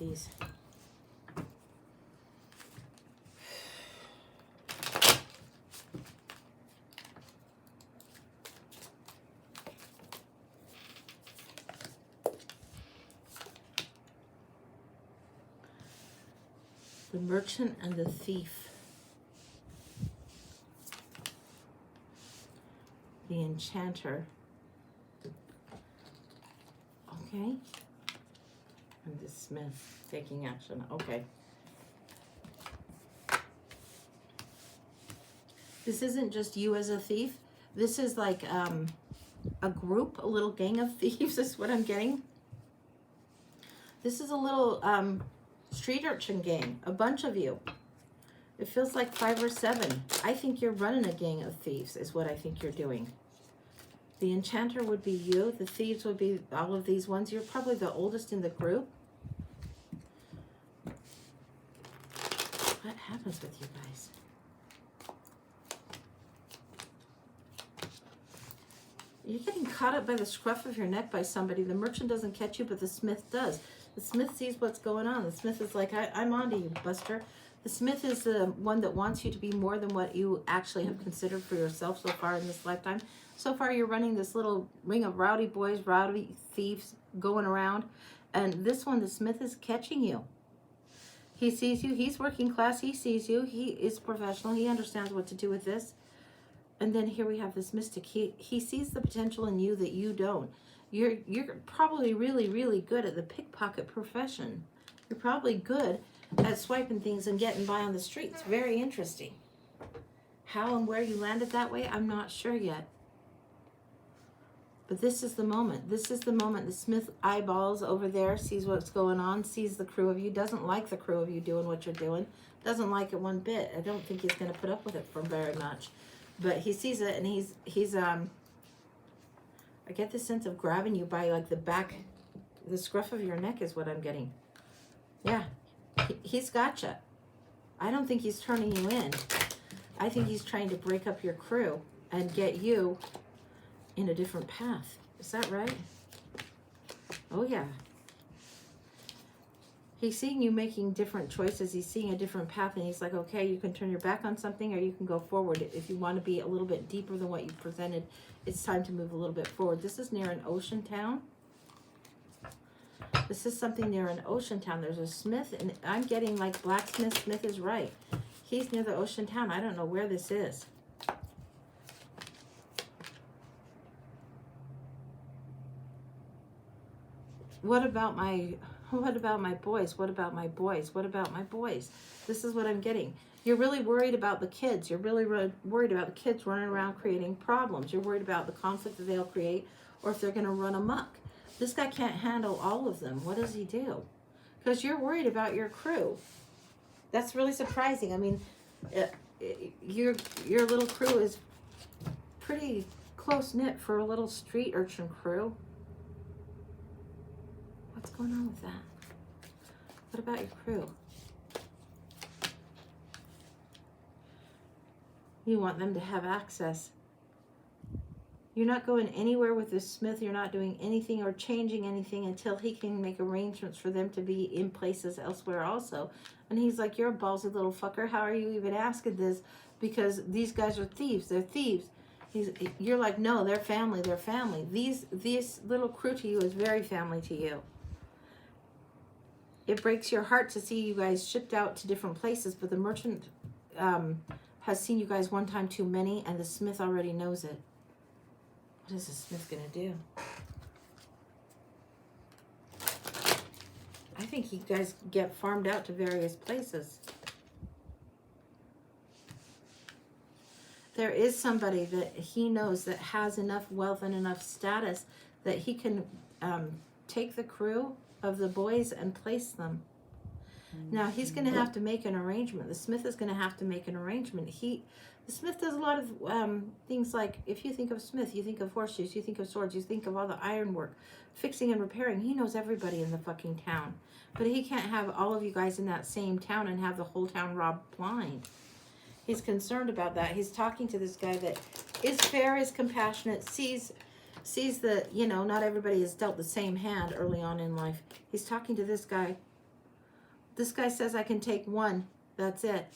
these. The merchant and the thief. The enchanter. Okay. And the smith taking action. Okay. This isn't just you as a thief. This is like a group, a little gang of thieves is what I'm getting. This is a little street urchin gang, a bunch of you. It feels like 5 or 7. I think you're running a gang of thieves is what I think you're doing. The enchanter would be you. The thieves would be all of these ones. You're probably the oldest in the group. What happens with you guys? You're getting caught up by the scruff of your neck by somebody. The merchant doesn't catch you, but the smith does. The smith sees what's going on. The smith is like, I'm onto you, Buster. The smith is the one that wants you to be more than what you actually have considered for yourself so far in this lifetime. So far, you're running this little ring of rowdy boys, rowdy thieves going around. And this one, the smith is catching you. He sees you. He's working class. He sees you. He is professional. He understands what to do with this. And then here we have this mystic. He sees the potential in you that you don't. You're probably really, really good at the pickpocket profession. You're probably good at swiping things and getting by on the streets. Very interesting. How and where you landed that way, I'm not sure yet. But this is the moment. This is the moment. The smith eyeballs over there, sees what's going on, sees the crew of you, doesn't like the crew of you doing what you're doing, doesn't like it one bit. I don't think he's going to put up with it for very much. But he sees it, and he's I get the sense of grabbing you by like the back, the scruff of your neck is what I'm getting. Yeah, he's gotcha. I don't think he's turning you in. I think he's trying to break up your crew and get you in a different path. Is that right? Oh yeah. He's seeing you making different choices. He's seeing a different path, and he's like, okay, you can turn your back on something or you can go forward. If you want to be a little bit deeper than what you presented, it's time to move a little bit forward. This is near an ocean town. This is something near an ocean town. There's a smith, and I'm getting like blacksmith. Smith is right. He's near the ocean town. I don't know where this is. What about my boys? What about my boys? What about my boys? This is what I'm getting. You're really worried about the kids. You're really worried about the kids running around creating problems. You're worried about the conflict that they'll create or if they're going to run amok. This guy can't handle all of them. What does he do? Because you're worried about your crew. That's really surprising. I mean, your little crew is pretty close-knit for a little street urchin crew. What's going on with that? What about your crew? You want them to have access. You're not going anywhere with this smith. You're not doing anything or changing anything until he can make arrangements for them to be in places elsewhere also. And he's like, you're a ballsy little fucker. How are you even asking this? Because these guys are thieves. They're thieves. You're like, no, they're family. They're family. This little crew to you is very family to you. It breaks your heart to see you guys shipped out to different places, but the merchant has seen you guys one time too many, and the smith already knows it. What is the smith going to do? I think you guys get farmed out to various places. There is somebody that he knows that has enough wealth and enough status that he can take the crew of the boys and place them. Now he's going to have to make an arrangement. The smith is going to have to make an arrangement. The smith does a lot of things like, if you think of smith, you think of horseshoes, you think of swords, you think of all the ironwork, fixing and repairing. He knows everybody in the fucking town. But he can't have all of you guys in that same town and have the whole town robbed blind. He's concerned about that. He's talking to this guy that is fair, is compassionate, sees that, not everybody is dealt the same hand early on in life. He's talking to this guy This guy says I can take one. That's it.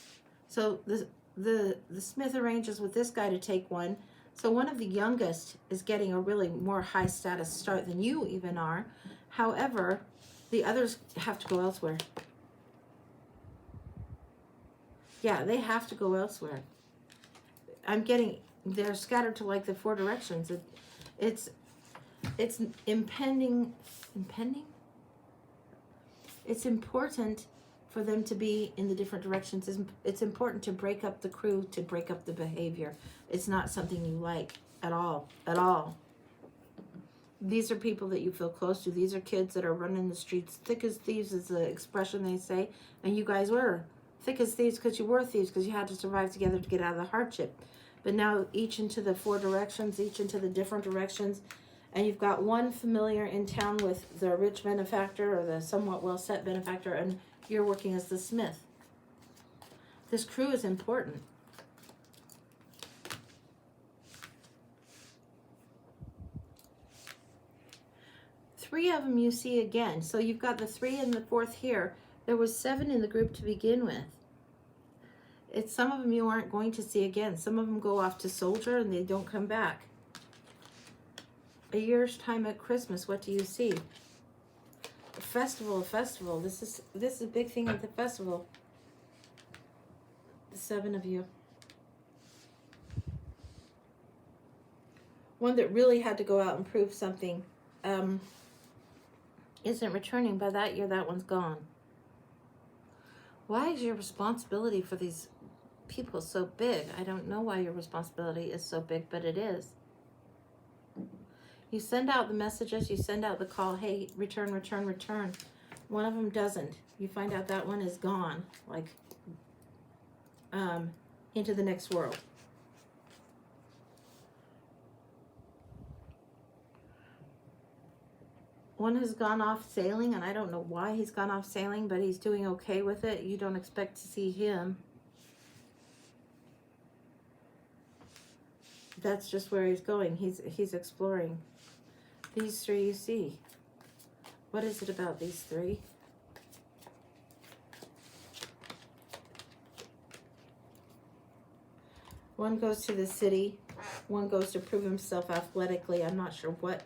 So the smith arranges with this guy to take one. So one of the youngest is getting a really more high status start than you even are. However, the others have to go elsewhere. Yeah, they have to go elsewhere. I'm getting, they're scattered to like the 4 directions. It's impending. It's important for them to be in the different directions. It's important to break up the crew, to break up the behavior. It's not something you like at all, at all. These are people that you feel close to. These are kids that are running the streets. Thick as thieves is the expression they say. And you guys were thick as thieves because you were thieves, because you had to survive together to get out of the hardship. But now each into the 4 directions, each into the different directions. And you've got one familiar in town with the rich benefactor or the somewhat well-set benefactor, and you're working as the smith. This crew is important. Three of them you see again. So you've got the 3 and the 4th here. There was 7 in the group to begin with. It's some of them you aren't going to see again. Some of them go off to soldier and they don't come back. A year's time at Christmas, what do you see? A festival, a festival. This is a big thing at the festival. The 7 of you. One that really had to go out and prove something isn't returning. By that year, that one's gone. Why is your responsibility for these people so big? I don't know why your responsibility is so big, but it is. You send out the messages, you send out the call, hey, return, return, return. One of them doesn't. You find out that one is gone, like into the next world. One has gone off sailing, and I don't know why he's gone off sailing, but he's doing okay with it. You don't expect to see him. That's just where he's going. He's exploring. These 3 you see. What is it about these 3? One goes to the city. One goes to prove himself athletically. I'm not sure what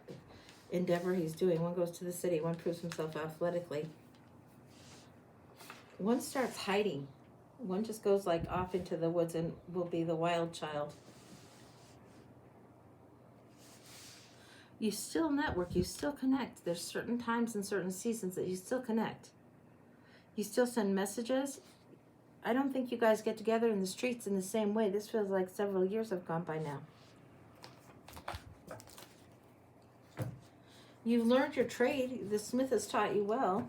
endeavor he's doing. One goes to the city. One proves himself athletically. One starts hiding. One just goes like off into the woods and will be the wild child. You still network, you still connect. There's certain times and certain seasons that you still connect. You still send messages. I don't think you guys get together in the streets in the same way. This feels like several years have gone by now. You've learned your trade. The smith has taught you well.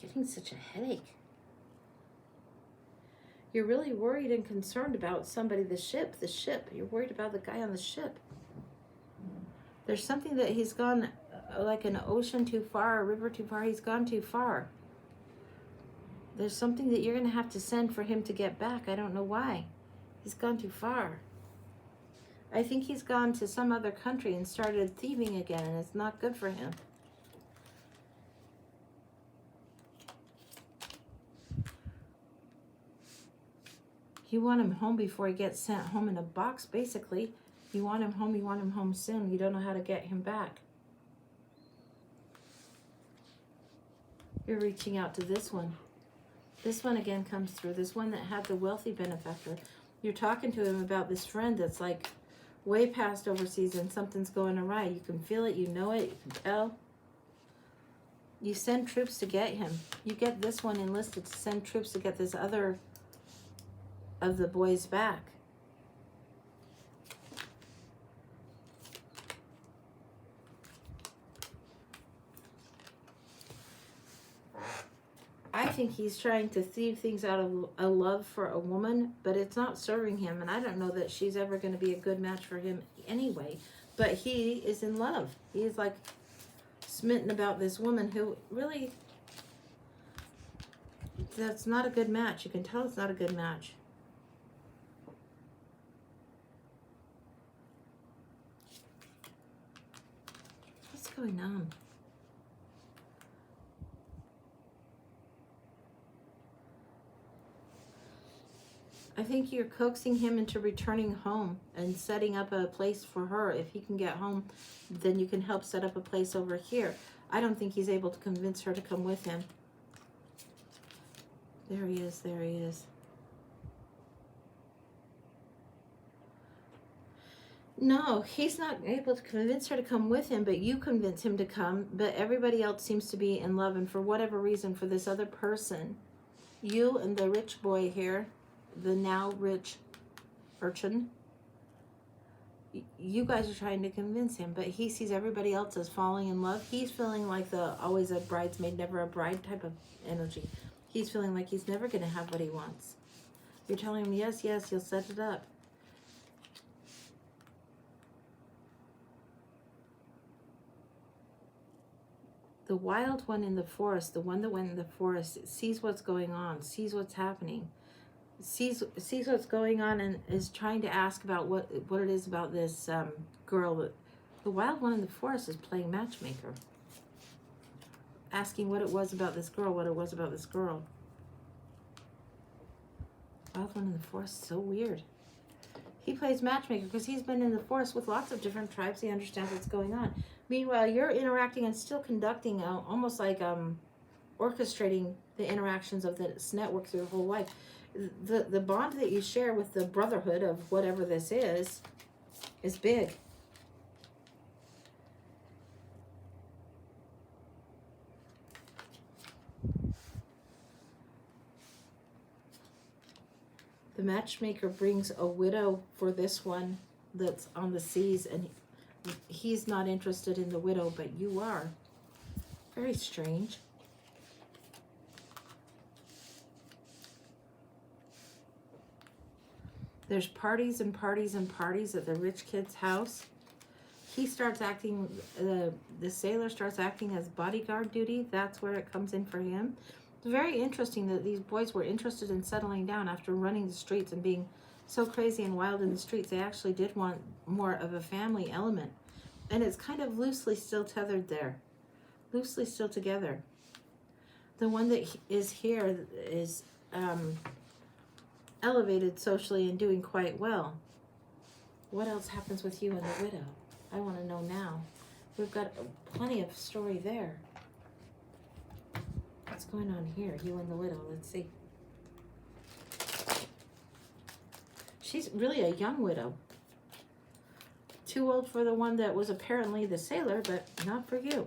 Getting such a headache. You're really worried and concerned about somebody, the ship. You're worried about the guy on the ship. There's something that he's gone, like an ocean too far, a river too far. He's gone too far. There's something that you're going to have to send for him to get back. I don't know why. He's gone too far. I think he's gone to some other country and started thieving again, and it's not good for him. You want him home before he gets sent home in a box, basically. You want him home soon. You don't know how to get him back. You're reaching out to this one. This one again comes through. This one that had the wealthy benefactor. You're talking to him about this friend that's like way past overseas and something's going awry. You can feel it, you know it, you can tell. You send troops to get him. You get this one enlisted to send troops to get this other of the boys back. I think he's trying to thieve things out of a love for a woman, but it's not serving him, and I don't know that she's ever going to be a good match for him anyway. But he is in love. He is like smitten about this woman who really, that's not a good match. You can tell it's not a good match. going on? I think you're coaxing him into returning home and setting up a place for her. If he can get home, then you can help set up a place over here. I don't think he's able to convince her to come with him. There he is, there he is. No, he's not able to convince her to come with him, but you convince him to come. But everybody else seems to be in love, and for whatever reason, for this other person, you and the rich boy here, the now rich urchin, you guys are trying to convince him, but he sees everybody else as falling in love. He's feeling like the always a bridesmaid, never a bride type of energy. He's feeling like he's never going to have what he wants. You're telling him, yes, yes, you'll set it up. The wild one in the forest, the one that went in the forest, sees what's going on, sees what's happening, sees what's going on, and is trying to ask about what it is about this girl. The wild one in the forest is playing matchmaker, asking what it was about this girl, what it was about this girl. Wild one in the forest, so weird. He plays matchmaker because he's been in the forest with lots of different tribes. He understands what's going on. Meanwhile, you're interacting and still conducting, almost like orchestrating the interactions of this network through your whole life. The bond that you share with the brotherhood of whatever this is big. The matchmaker brings a widow for this one that's on the seas, and he's not interested in the widow, but you are. Very strange. There's parties and parties and parties at the rich kid's house. He starts acting, the sailor starts acting as bodyguard duty. That's where it comes in for him. It's very interesting that these boys were interested in settling down after running the streets and being so crazy and wild in the streets. They actually did want more of a family element. And it's kind of loosely still tethered there. Loosely still together. The one that is here is elevated socially and doing quite well. What else happens with you and the widow? I want to know now. We've got plenty of story there. What's going on here? You and the widow. Let's see. She's really a young widow. Too old for the one that was apparently the sailor, but not for you.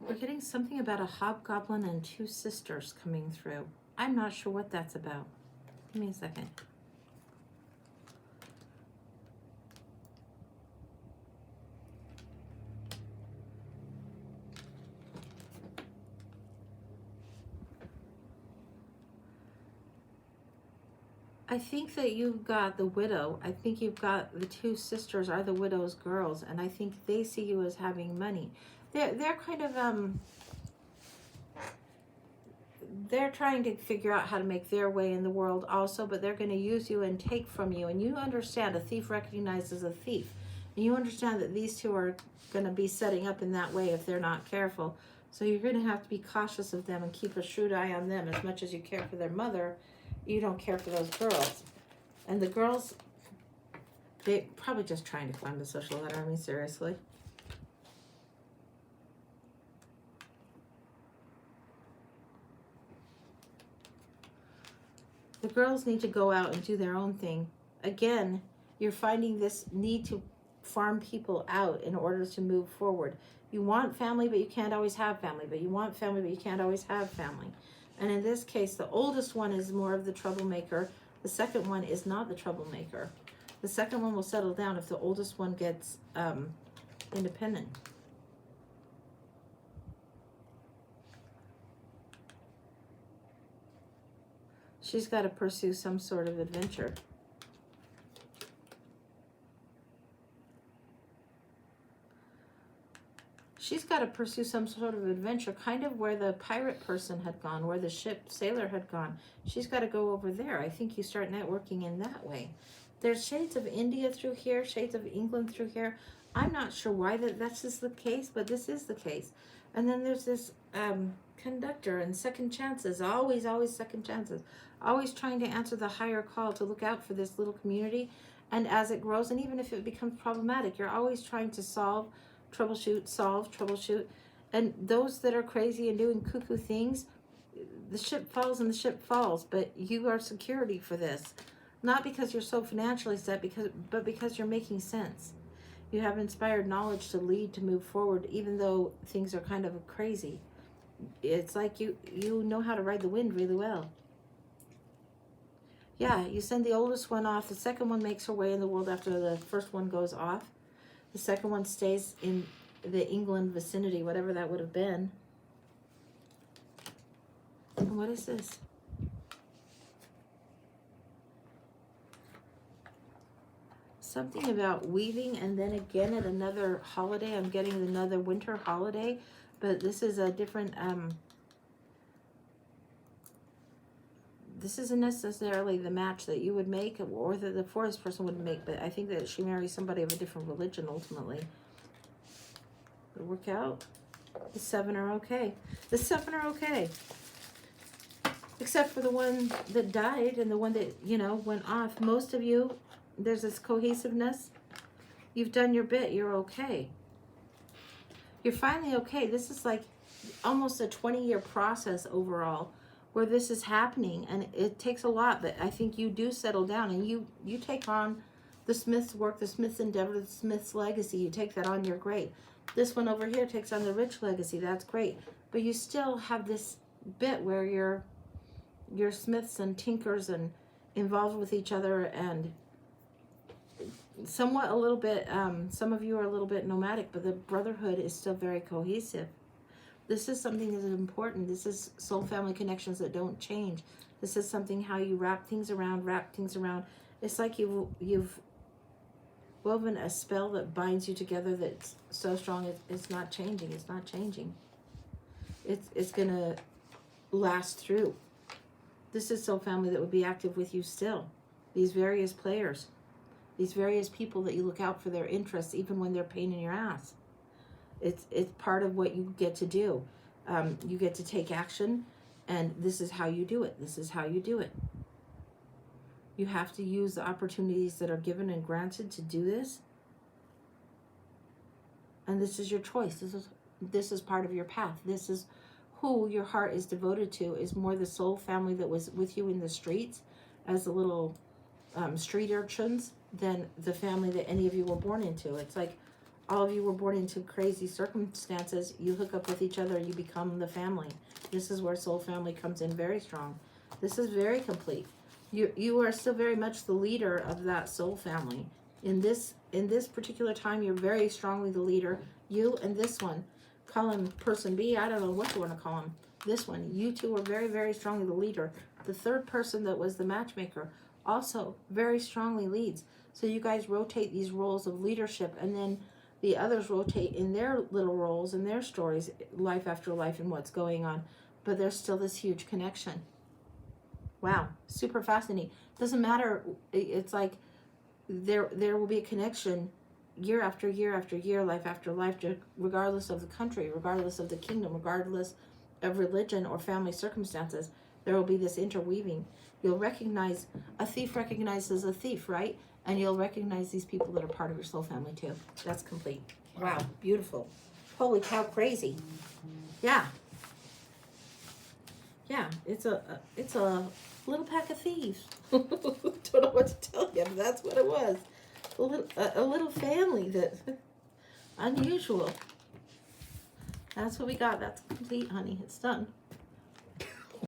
We're getting something about a hobgoblin and two sisters coming through. I'm not sure what that's about. Give me a second. I think that you've got the widow. I think you've got the two sisters are the widow's girls, and I think they see you as having money. They're kind of they're trying to figure out how to make their way in the world also, but they're going to use you and take from you. And you understand a thief recognizes a thief, and you understand that these two are going to be setting up in that way if they're not careful. So you're going to have to be cautious of them and keep a shrewd eye on them. As much as you care for their mother, you don't care for those girls. And the girls, they're probably just trying to climb the social ladder. I mean, seriously. The girls need to go out and do their own thing. Again, you're finding this need to farm people out in order to move forward. You want family, but you can't always have family. But you want family, but you can't always have family. And in this case, the oldest one is more of the troublemaker. The second one is not the troublemaker. The second one will settle down if the oldest one gets independent. She's got to pursue some sort of adventure. she's got to pursue some sort of adventure, kind of where the pirate person had gone, where the ship sailor had gone. She's got to go over there. I think you start networking in that way. There's shades of India through here, shades of England through here. I'm not sure why that's just the case, but this is the case. And then there's this conductor and second chances, always second chances, always trying to answer the higher call to look out for this little community. And as it grows, and even if it becomes problematic, you're always trying to troubleshoot. And those that are crazy and doing cuckoo things, the ship falls and the ship falls, but you are security for this. Not because you're so financially set, but because you're making sense. You have inspired knowledge to lead, to move forward, even though things are kind of crazy. It's like you know how to ride the wind really well. Yeah, you send the oldest one off. The second one makes her way in the world after the first one goes off. The second one stays in the England vicinity, whatever that would have been. And what is this? Something about weaving, and then again at another holiday. I'm getting another winter holiday, but this is a different, this isn't necessarily the match that you would make or that the forest person would make, but I think that she marries somebody of a different religion ultimately. It'll work out. The 7 are okay. The 7 are okay. Except for the one that died and the one that, went off. Most of you, there's this cohesiveness. You've done your bit. You're okay. You're finally okay. This is like almost a 20-year process overall where this is happening, and it takes a lot, but I think you do settle down and you take on the Smith's work, the Smith's endeavor, the Smith's legacy. You take that on, you're great. This one over here takes on the Rich legacy. That's great. But you still have this bit where you're Smiths and Tinkers and involved with each other, and somewhat a little bit, some of you are a little bit nomadic, but the brotherhood is still very cohesive. This is something that is important. This is soul family connections that don't change. This is something how you wrap things around. It's like you've woven a spell that binds you together that's so strong it's not changing. It's not changing. It's going to last through. This is soul family that would be active with you still. These various players. These various people that you look out for their interests even when they're pain in your ass. It's part of what you get to do. You get to take action, and this is how you do it. This is how you do it. You have to use the opportunities that are given and granted to do this. And this is your choice. This is part of your path. This is who your heart is devoted to, is more the soul family that was with you in the streets as the little street urchins than the family that any of you were born into. It's like all of you were born into crazy circumstances. You hook up with each other, you become the family. This is where soul family comes in very strong. This is very complete. You are still very much the leader of that soul family. In this particular time, you're very strongly the leader. You and this one, call him person B, I don't know what you want to call him. This one, you two are very, very strongly the leader. The third person that was the matchmaker also very strongly leads. So you guys rotate these roles of leadership, and then the others rotate in their little roles and their stories, life after life and what's going on. But there's still this huge connection. Wow, super fascinating. Doesn't matter. It's like there will be a connection year after year after year, life after life, regardless of the country, regardless of the kingdom, regardless of religion or family circumstances. There will be this interweaving. You'll recognize, a thief recognizes a thief, right? And you'll recognize these people that are part of your soul family too. That's complete. Wow, beautiful. Holy cow, crazy. Yeah. Yeah, it's a little pack of thieves. Don't know what to tell you, but that's what it was. A little family that unusual. That's what we got. That's complete, honey. It's done.